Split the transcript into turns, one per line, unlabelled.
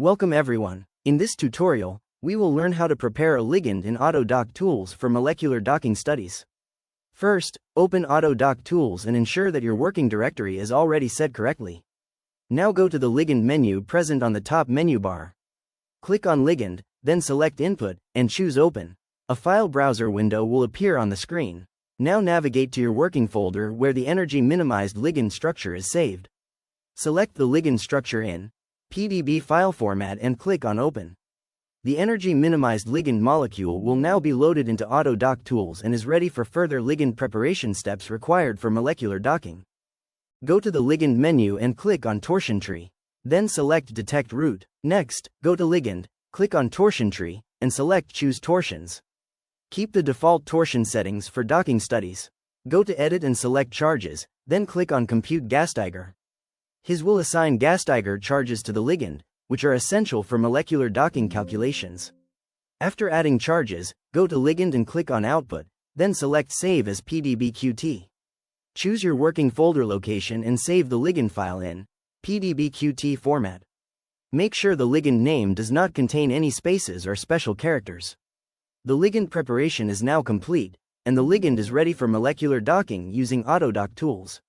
Welcome everyone. In this tutorial, we will learn how to prepare a ligand in AutoDockTools for molecular docking studies. First, open AutoDockTools and ensure that your working directory is already set correctly. Now go to the Ligand menu present on the top menu bar. Click on Ligand, then select Input, and choose Open. A file browser window will appear on the screen. Now navigate to your working folder where the energy-minimized ligand structure is saved. Select the ligand structure in PDB file format and click on Open. The energy-minimized ligand molecule will now be loaded into AutoDockTools and is ready for further ligand preparation steps required for molecular docking. Go to the Ligand menu and click on Torsion tree. Then select Detect Route. Next, go to Ligand, click on Torsion tree, and select Choose Torsions. Keep the default torsion settings for docking studies. Go to Edit and select Charges, then click on Compute Gasteiger. His will assign Gasteiger charges to the ligand, which are essential for molecular docking calculations. After adding charges, go to Ligand and click on Output, then select Save as PDBQT. Choose your working folder location and save the ligand file in PDBQT format. Make sure the ligand name does not contain any spaces or special characters. The ligand preparation is now complete, and the ligand is ready for molecular docking using AutoDockTools.